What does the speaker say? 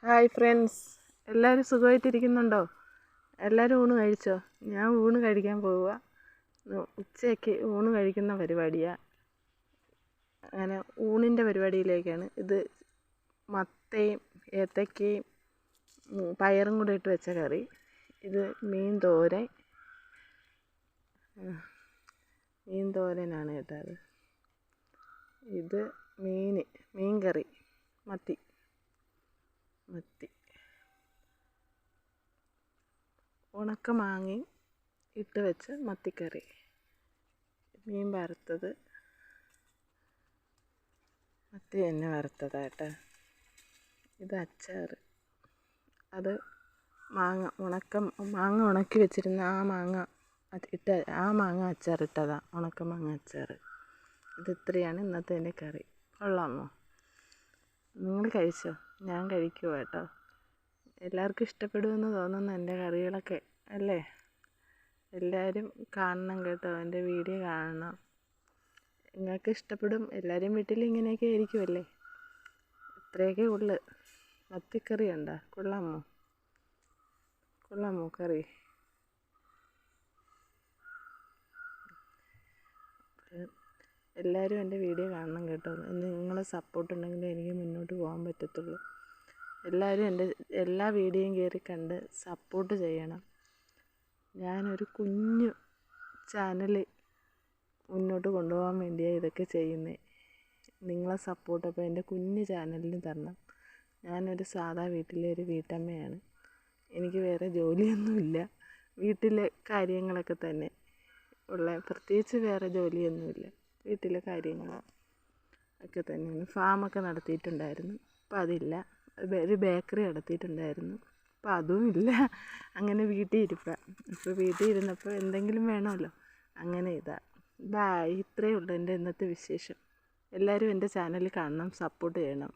Hi friends, എല്ലാവരും സുഖമായിട്ടിരിക്കുന്നുണ്ടോ? എല്ലാവരും ഊണ് കഴിച്ചോ? ഞാൻ ഊണ് കഴിക്കാൻ പോവുക. ഉച്ചയ്ക്ക് ഊണ് കഴിക്കുന്ന പരിപാടിയാണ്. അങ്ങനെ ഊണിൻ്റെ പരിപാടിയിലേക്കാണ്. ഇത് മത്തയും ഏത്തക്കയും പയറും കൂടെ ഇട്ട് വെച്ച കറി. ഇത് മീൻ തോരനാണ് കേട്ടത്. ഇത് മീൻ കറി, മത്തി ഉണക്ക മാങ്ങയും ഇട്ട് വെച്ച മത്തിക്കറി, മീൻ വറുത്തത്, മത്തി തന്നെ വറുത്തതായിട്ട്. ഇത് അച്ചാർ, അത് മാങ്ങ ഉണക്കി വെച്ചിരുന്ന ആ മാങ്ങ അച്ചാറിട്ടതാണ്, ഉണക്ക മാങ്ങ അച്ചാർ. ഇത് ഇത്രയാണ് ഇന്നത്തെ എൻ്റെ കറി. കൊള്ളാമോ? നിങ്ങൾ കഴിച്ചോ? ഞാൻ കഴിക്കുമോ കേട്ടോ. എല്ലാവർക്കും ഇഷ്ടപ്പെടുമെന്ന് തോന്നുന്നു എൻ്റെ കറികളൊക്കെ അല്ലേ? എല്ലാവരും കാണണം കേട്ടോ, എൻ്റെ വീഡിയോ കാണണം. നിങ്ങൾക്ക് ഇഷ്ടപ്പെടും. എല്ലാവരും വീട്ടിൽ ഇങ്ങനെയൊക്കെ ആയിരിക്കുമല്ലേ? ഇത്രയൊക്കെ ഉള്ളു. മത്തിക്കറി ഉണ്ടോ? കൊള്ളാമോ കറി? എല്ലാവരും എൻ്റെ വീഡിയോ കാണണം കേട്ടോ. നിങ്ങളെ സപ്പോർട്ട് ഉണ്ടെങ്കിലേ എനിക്ക് മുന്നോട്ട് പോകാൻ പറ്റത്തുള്ളൂ. എല്ലാവരും എൻ്റെ എല്ലാ വീഡിയോയും കയറി കണ്ട് സപ്പോർട്ട് ചെയ്യണം. ഞാനൊരു കുഞ്ഞു ചാനൽ മുന്നോട്ട് കൊണ്ടുപോകാൻ വേണ്ടിയാണ് ഇതൊക്കെ ചെയ്യുന്നത്. നിങ്ങളെ സപ്പോർട്ട് അപ്പോൾ എൻ്റെ കുഞ്ഞു ചാനലിന് തരണം. ഞാനൊരു സാധാ വീട്ടിലെ ഒരു വീട്ടമ്മയാണ്. എനിക്ക് വേറെ ജോലിയൊന്നുമില്ല. വീട്ടിലെ കാര്യങ്ങളൊക്കെ തന്നെ ഉള്ള, പ്രത്യേകിച്ച് വേറെ ജോലിയൊന്നുമില്ല. വീട്ടിലെ കാര്യങ്ങൾ ഒക്കെ തന്നെയാണ്. ഫാമൊക്കെ നടത്തിയിട്ടുണ്ടായിരുന്നു, അപ്പം അതില്ല. ഒരു ബേക്കറി നടത്തിയിട്ടുണ്ടായിരുന്നു, അപ്പം അതും ഇല്ല. അങ്ങനെ വീട്ടിൽ ഇരിപ്പാണ്. ഇപ്പോൾ വീട്ടിൽ ഇരുന്നപ്പോൾ എന്തെങ്കിലും വേണമല്ലോ, അങ്ങനെ ബായ്. ഇത്രയേ ഉള്ളൂ എൻ്റെ ഇന്നത്തെ വിശേഷം. എല്ലാവരും എൻ്റെ ചാനൽ കാണണം, സപ്പോർട്ട് ചെയ്യണം.